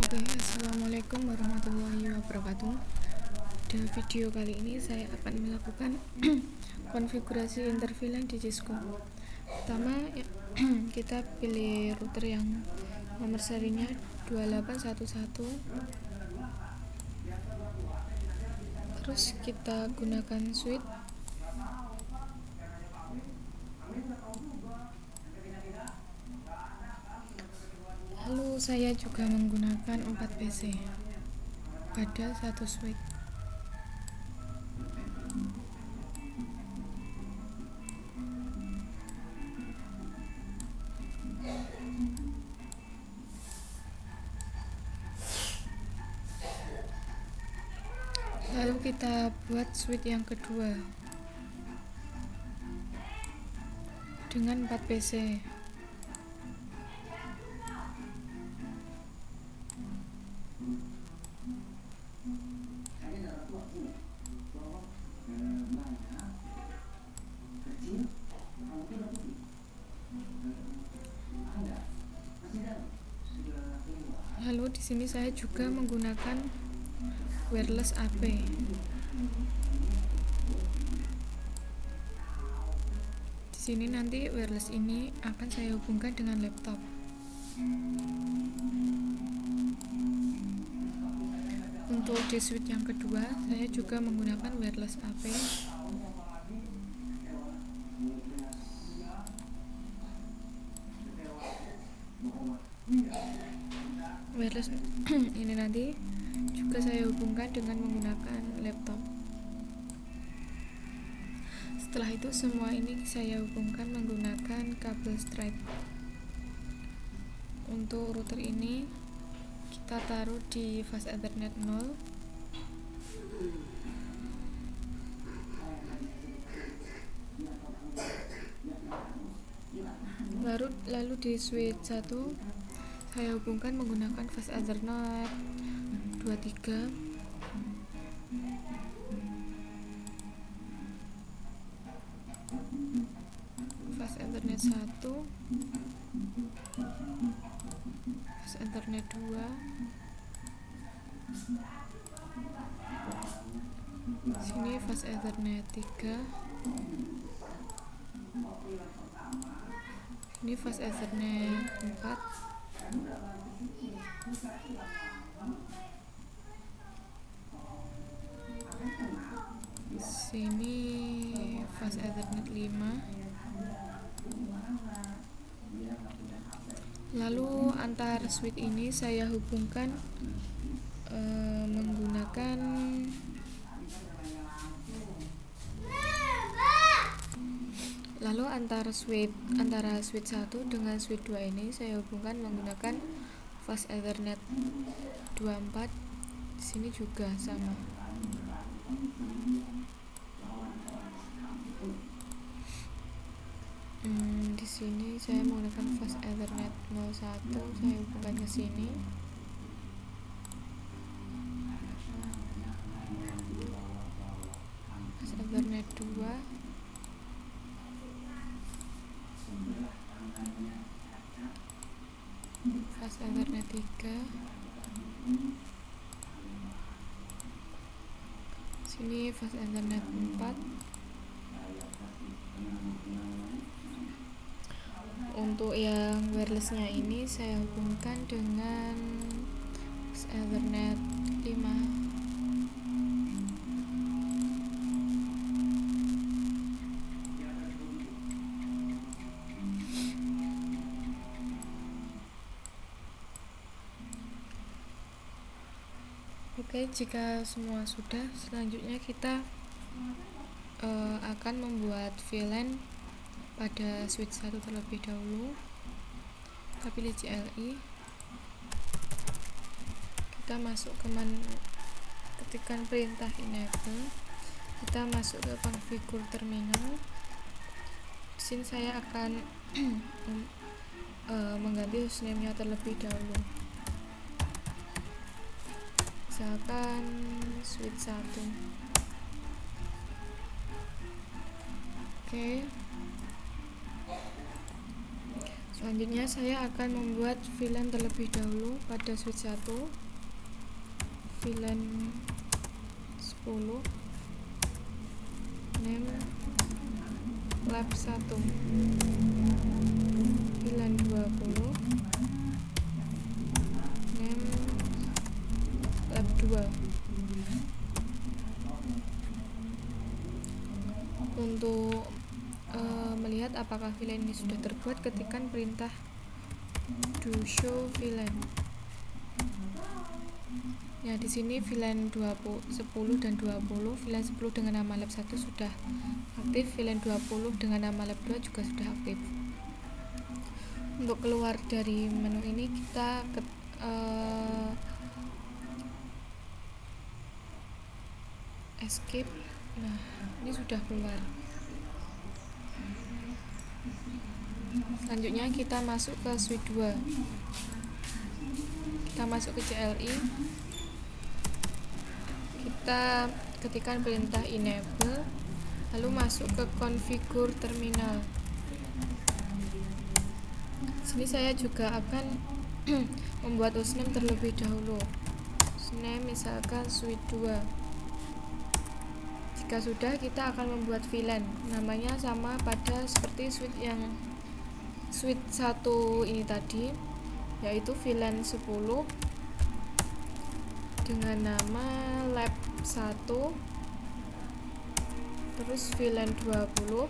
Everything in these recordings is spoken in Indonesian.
Oke, assalamualaikum warahmatullahi wabarakatuh. Pada video kali ini saya akan melakukan konfigurasi interVLAN di Cisco. Pertama, kita pilih router yang nomor serinya 2811. Terus kita gunakan switch. Lalu saya juga menggunakan 4 PC pada satu switch. Lalu kita buat switch yang kedua dengan 4 PC. Lalu di sini saya juga menggunakan wireless AP. Di sini nanti wireless ini akan saya hubungkan dengan laptop. Untuk di switch yang kedua, saya juga menggunakan wireless AP. Wireless ini nanti juga saya hubungkan dengan menggunakan laptop. Setelah itu semua ini saya hubungkan menggunakan kabel straight. Untuk router ini kita taruh di fast Ethernet 0. Lalu di switch 1 saya hubungkan menggunakan fast Ethernet 23. Fast Ethernet 1, fast Ethernet 2, sini fast Ethernet 3, ini fast Ethernet 4, sini fast Ethernet 5. Lalu antar switch ini saya hubungkan menggunakan antara switch 1 dengan switch 2 ini saya hubungkan menggunakan fast Ethernet 24. Di sini juga sama. Di sini saya menggunakan fast Ethernet 01, saya hubungkan ke sini. Fast Ethernet 2, fast Ethernet 3, sini fast Ethernet 4. Untuk yang wirelessnya ini saya hubungkan dengan fast Ethernet 5. Oke, jika semua sudah, selanjutnya kita akan membuat VLAN pada switch 1 terlebih dahulu. Kita pilih CLI, kita masuk ke ketikan perintah enable, kita masuk ke configure terminal. Di sini saya akan mengganti hostname-nya terlebih dahulu, misalkan switch 1. Oke. Selanjutnya saya akan membuat VLAN terlebih dahulu pada switch 1, VLAN 10, name lab 1, VLAN 20, name lab 2. Untuk melihat apakah VLAN ini sudah terbuat, ketikkan perintah do show VLAN. Ya, di sini VLAN 10 dan 20, VLAN 10 dengan nama lab 1 sudah aktif, VLAN 20 dengan nama lab 2 juga sudah aktif. Untuk keluar dari menu ini kita escape. Nah, ini sudah keluar. Selanjutnya kita masuk ke switch 2. Kita masuk ke CLI. Kita ketikkan perintah enable, lalu masuk ke configure terminal. Sini saya juga akan membuat hostname terlebih dahulu. Hostname misalkan switch 2. Jika sudah, kita akan membuat VLAN. Namanya sama pada seperti switch 1 ini tadi, yaitu VLAN 10 dengan nama lab 1, terus VLAN 20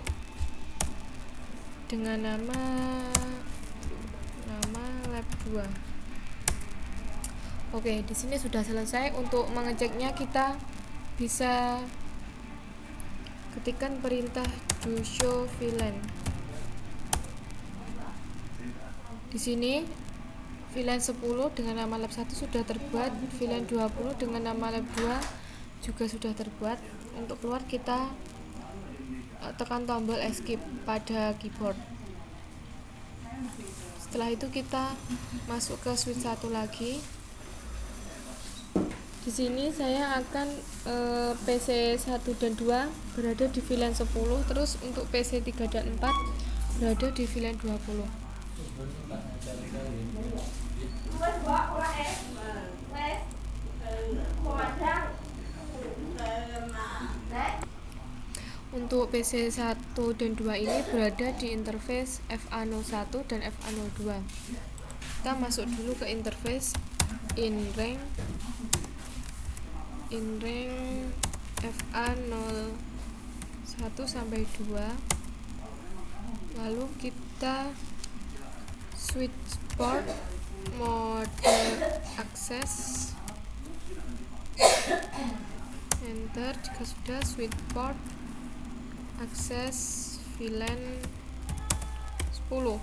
dengan nama lab 2. Oke, di sini sudah selesai. Untuk mengeceknya kita bisa ketikkan perintah do show VLAN. Di sini VLAN 10 dengan nama lab 1 sudah terbuat, VLAN 20 dengan nama lab 2 juga sudah terbuat. Untuk keluar kita tekan tombol escape pada keyboard. Setelah itu kita masuk ke switch 1 lagi. Di sini saya akan PC 1 dan 2 berada di VLAN 10, terus untuk PC 3 dan 4 berada di VLAN 20. Untuk PC 1 dan 2 ini berada di interface FA01 dan FA02. Kita masuk dulu ke interface inrange FA01 sampai 2, lalu kita switch port mode access, enter. Jika sudah, switch port access VLAN 10.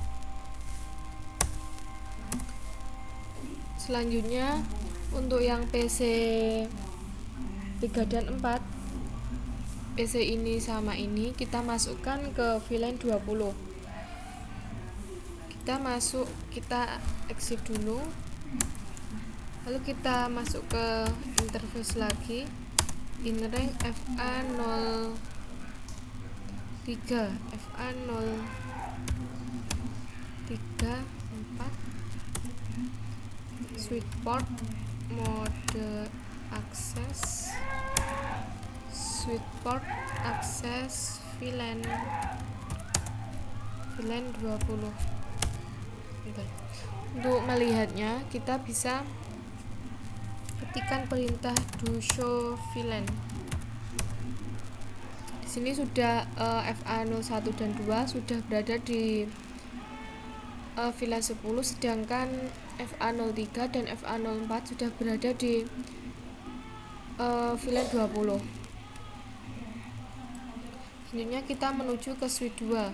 Selanjutnya untuk yang PC 3 dan 4, PC ini sama ini kita masukkan ke VLAN 20. Kita exit dulu, lalu kita masuk ke interface lagi, inrange FA03, FA03 4, switch port mode access, switch port access VLAN 20. Untuk melihatnya kita bisa ketikkan perintah do show VLAN. Di sini sudah FA01 dan 2 sudah berada di VLAN 10, sedangkan FA03 dan FA04 sudah berada di VLAN 20. Selanjutnya kita menuju ke switch 2.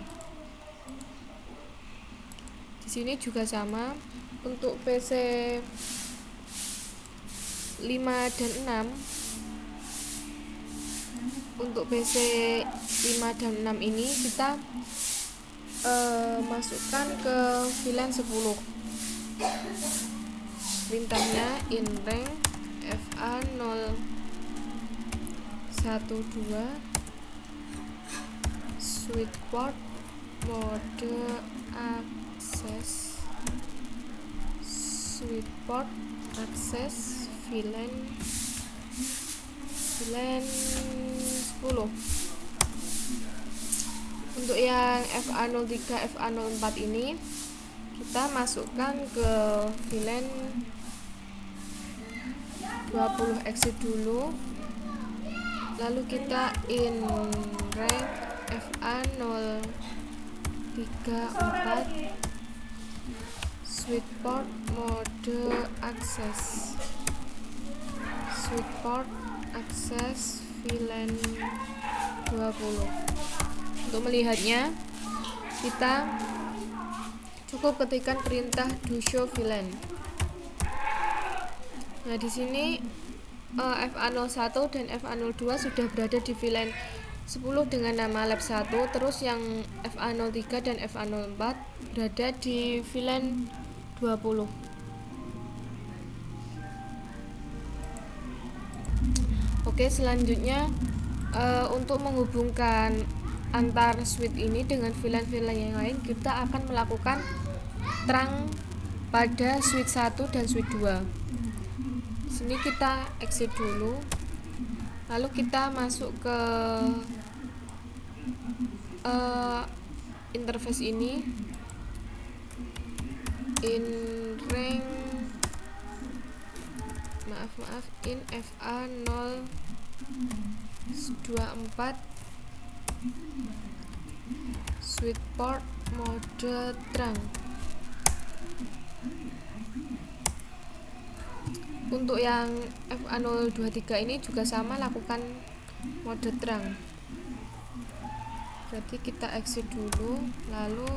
Di sini juga sama. Untuk PC 5 dan 6, untuk PC 5 dan 6 ini kita masukkan ke VLAN 10. Perintahnya inrange FA012 switch port mode access access, sweet spot access, VLAN 10. Untuk yang FA03 FA04 ini kita masukkan ke VLAN 20 exit dulu, lalu kita in rank FA034 sweet port mode access, sweet port access VLAN 20. Untuk melihatnya kita cukup ketikkan perintah do show VLAN. Nah, di sini FA01 dan FA02 sudah berada di VLAN 10 dengan nama lab 1, terus yang FA03 dan FA04 berada di VLAN 20. Oke, selanjutnya untuk menghubungkan antar switch ini dengan VLAN-VLAN yang lain, kita akan melakukan terang pada switch 1 dan switch 2. Sini kita exit dulu, lalu kita masuk ke interface ini, in rank in FA024 sweet port mode terang. Untuk yang FA023 ini juga sama, lakukan mode terang. Berarti kita exit dulu, lalu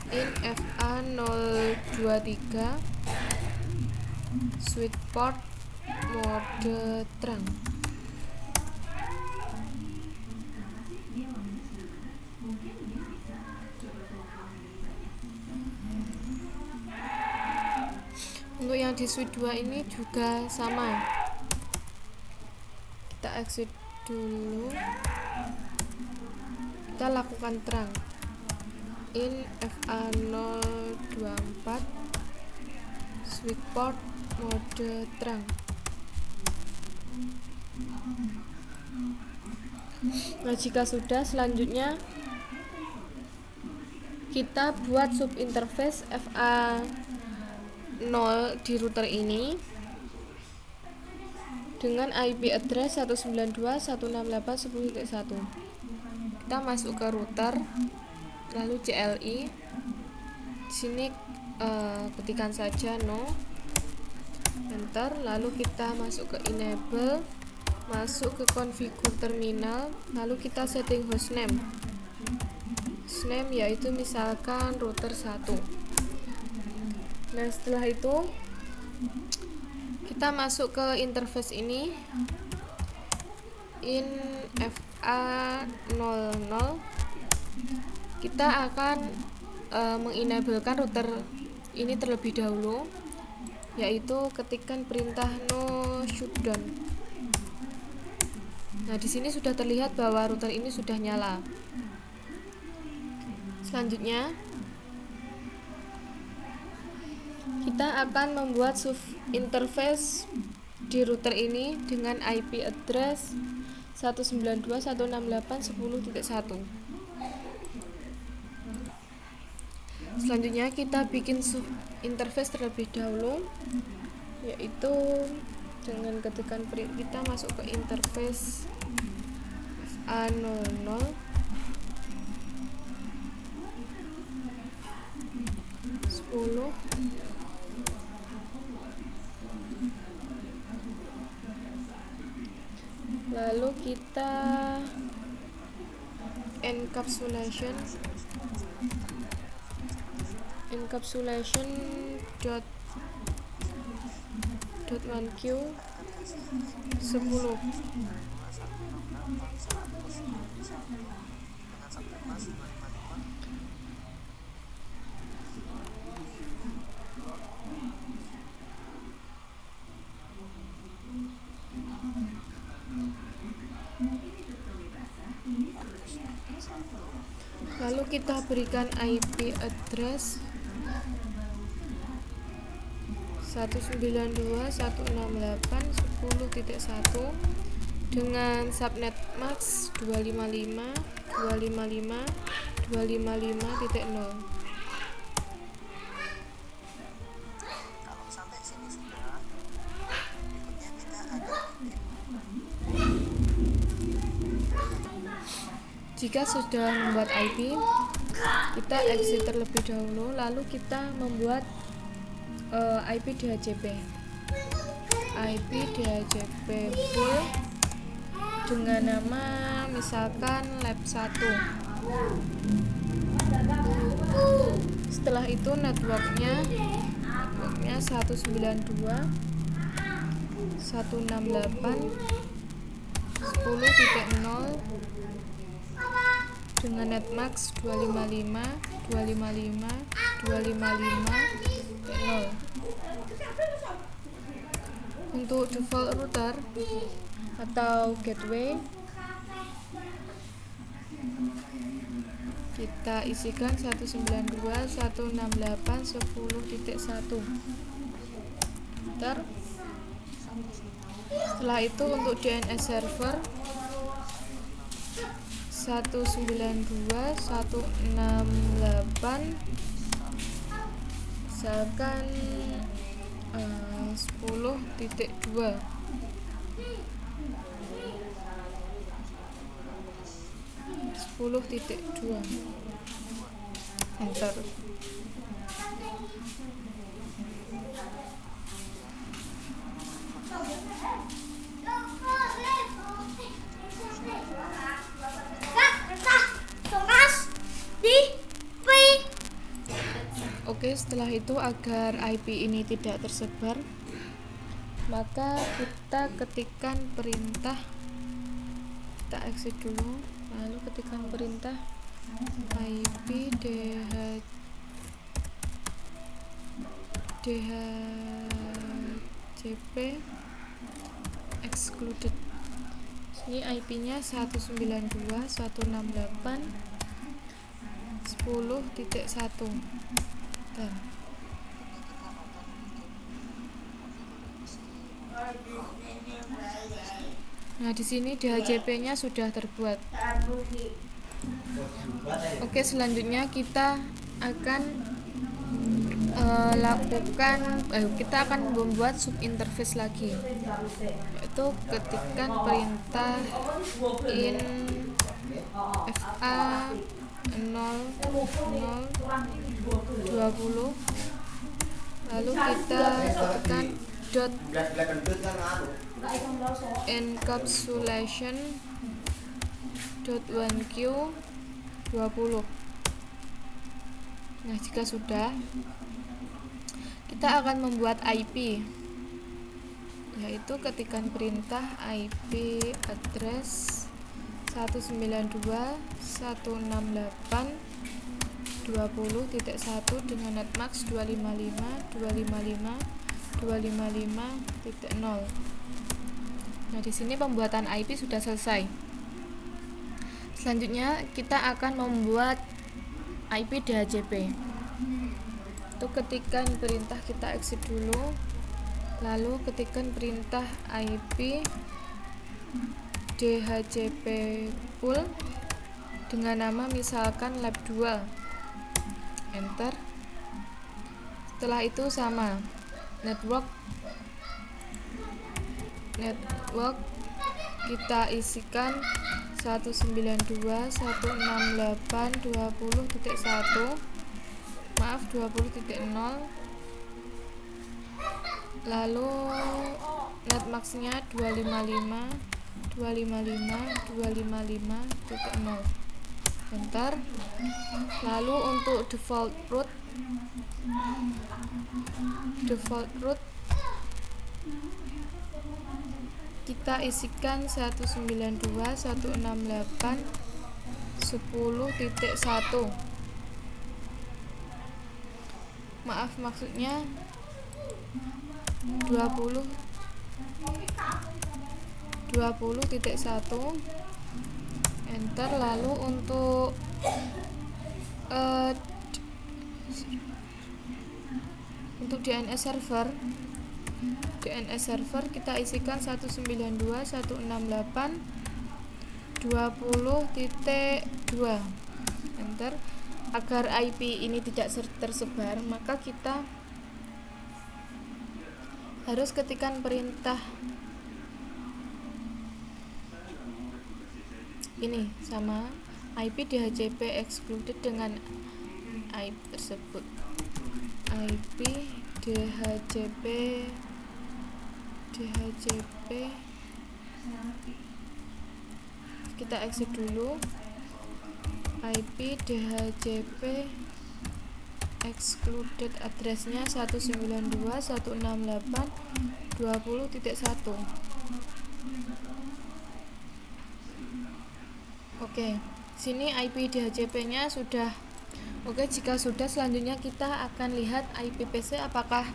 in FA023 sweet port mode terang. Untuk yang di switch 2 ini juga sama, kita exit dulu, kita lakukan terang in FA024 switch port mode terang. Nah, jika sudah, selanjutnya kita buat subinterface FA0 di router ini dengan IP address 192.168.10.1. Kita masuk ke router, lalu CLI. Di sini ketikkan saja no, enter, lalu kita masuk ke enable, masuk ke configure terminal, lalu kita setting hostname. Hostname yaitu misalkan router 1. Nah, setelah itu kita masuk ke interface ini, in FA00 kita akan mengenablekan router ini terlebih dahulu, yaitu ketikkan perintah no shutdown. Nah, di sini sudah terlihat bahwa router ini sudah nyala. Selanjutnya kita akan membuat subinterface di router ini dengan IP address 192.168.10.1. Selanjutnya kita bikin subinterface terlebih dahulu, yaitu dengan ketikkan kita masuk ke interface A00, lalu kita encapsulation dot 1q 10. Lalu kita berikan IP address 192.168.10.1 dengan subnet max 255.255.255.0. Jika sudah membuat IP, kita exit terlebih dahulu, lalu kita membuat IP DHCP pool dengan nama misalkan lab 1. Setelah itu networknya 192.168.10.0 dengan netmax 255.255.255.0. Untuk default router atau gateway kita isikan 192.168.10.1. Setelah itu untuk DNS server 192.168 misalkan 10.2. Enter. Oke, setelah itu agar IP ini tidak tersebar, maka kita ketikkan perintah, kita exit dulu, lalu ketikkan perintah IP DHCP excluded. Ini IP-nya 192.168.10.1. Nah, di sini DHCP-nya sudah terbuat. Oke, selanjutnya kita akan kita akan membuat subinterface lagi, yaitu ketikkan perintah in fa 0020, lalu kita tekan dot encapsulation dot 1q 20. Nah, jika sudah, kita akan membuat IP, yaitu ketikkan perintah IP address 192.168.20.1 dengan netmax 255.255.255.0. Nah, di sini pembuatan IP sudah selesai. Selanjutnya kita akan membuat IP DHCP. Itu ketikkan perintah, kita exit dulu, lalu ketikkan perintah IP DHCP pool dengan nama misalkan lab 2. Enter. Setelah itu sama network kita isikan 192.168.20.1, maaf 20.0, lalu netmaxnya 255.255.0. Enter. Lalu untuk default root kita isikan 192.168.10.1. Maaf, maksudnya 20.1. Enter. Lalu untuk DNS server DNS server kita isikan 192.168.20.2. Enter. Agar IP ini tidak tersebar, maka kita harus ketikkan perintah ini sama IP DHCP excluded dengan IP tersebut. IP DHCP kita exit dulu. IP DHCP excluded addressnya 192.168.20.1. Oke, sini IP DHCP-nya sudah. Oke, jika sudah, selanjutnya kita akan lihat IP PC apakah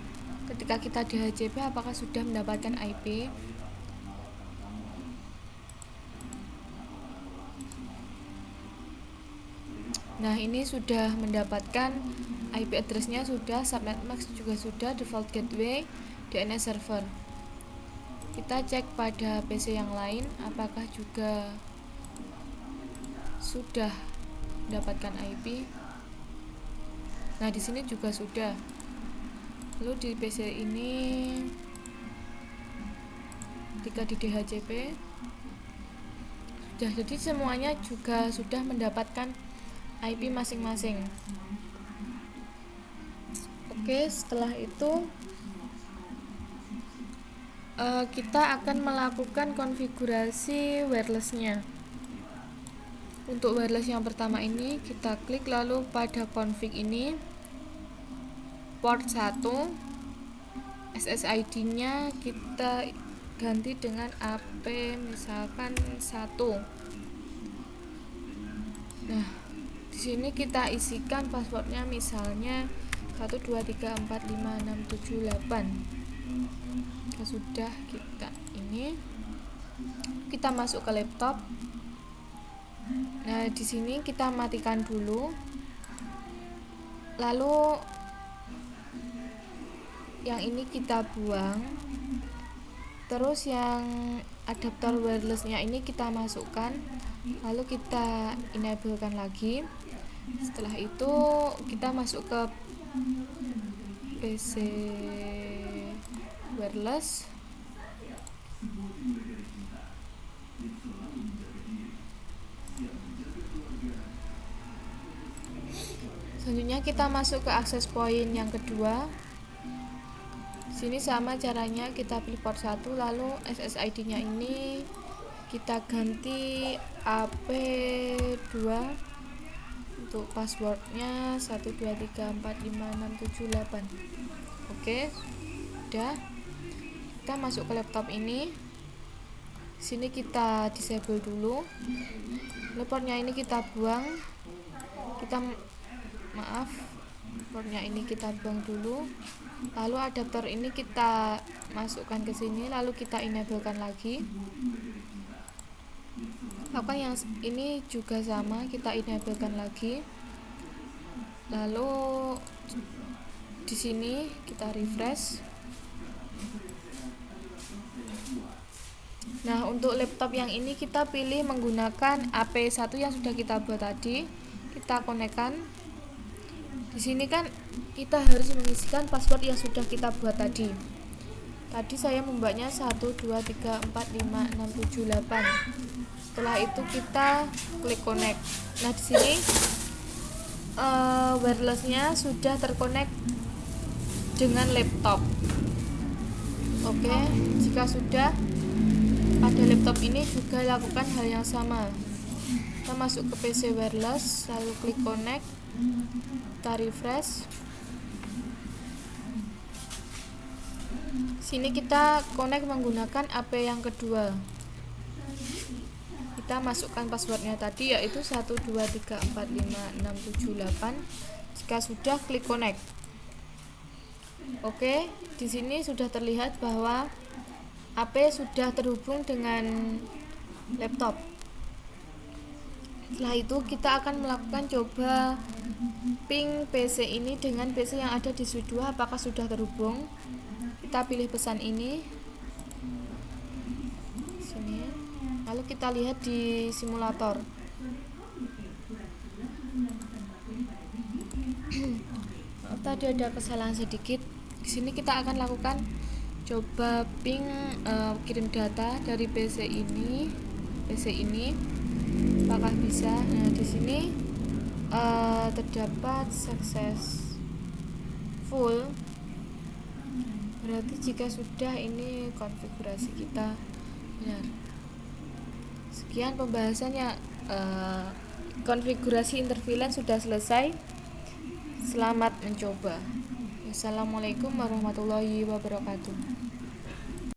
ketika kita DHCP apakah sudah mendapatkan IP. Nah, ini sudah mendapatkan IP address-nya sudah, subnet mask juga sudah, default gateway, DNS server. Kita cek pada PC yang lain apakah juga sudah mendapatkan IP. Nah, di sini juga sudah. Lalu di PC ini ketika di DHCP sudah, jadi semuanya juga sudah mendapatkan IP masing-masing. Oke, setelah itu kita akan melakukan konfigurasi wireless-nya. Untuk wireless yang pertama ini kita klik, lalu pada config ini port 1, SSID-nya kita ganti dengan AP misalkan 1. Nah, di sini kita isikan passwordnya misalnya 123456788. Sudah kita masuk ke laptop. Nah, di sini kita matikan dulu. Lalu yang ini kita buang. Terus yang adaptor wirelessnya ini kita masukkan. Lalu kita enablekan lagi. Setelah itu kita masuk ke PC wireless. Selanjutnya kita masuk ke access point yang kedua. Sini sama caranya, kita pilih port 1, lalu SSID-nya ini kita ganti AP2. Untuk passwordnya 123456788. Oke, sudah. Kita masuk ke laptop ini. Sini kita disable dulu. Portnya ini kita buang. Portnya ini kita buang dulu. Lalu adaptor ini kita masukkan ke sini, lalu kita enablekan lagi. Apa yang ini juga sama, kita enablekan lagi. Lalu di sini kita refresh. Nah, untuk laptop yang ini kita pilih menggunakan AP1 yang sudah kita buat tadi. Kita konekkan. Di sini kan kita harus mengisikan password yang sudah kita buat tadi. Tadi saya membuatnya 123456788. Setelah itu kita klik connect. Nah, di sini wirelessnya sudah terkonek dengan laptop. Oke, jika sudah, pada laptop ini juga lakukan hal yang sama. Kita masuk ke PC wireless, lalu klik connect, kita refresh. Sini kita connect menggunakan AP yang kedua. Kita masukkan passwordnya tadi, yaitu 123456788. Jika sudah, klik connect. Oke, di sini sudah terlihat bahwa AP sudah terhubung dengan laptop. Setelah itu kita akan melakukan coba ping PC ini dengan PC yang ada di switch 2 apakah sudah terhubung. kita pilih pesan ini sini, lalu kita lihat di simulator. Tadi ada kesalahan sedikit. Di sini kita akan lakukan coba ping kirim data dari PC ini apakah bisa. Nah, di sini terdapat successful, berarti jika sudah ini konfigurasi kita benar. Sekian pembahasannya, konfigurasi interVLAN sudah selesai. Selamat mencoba. Assalamualaikum warahmatullahi wabarakatuh.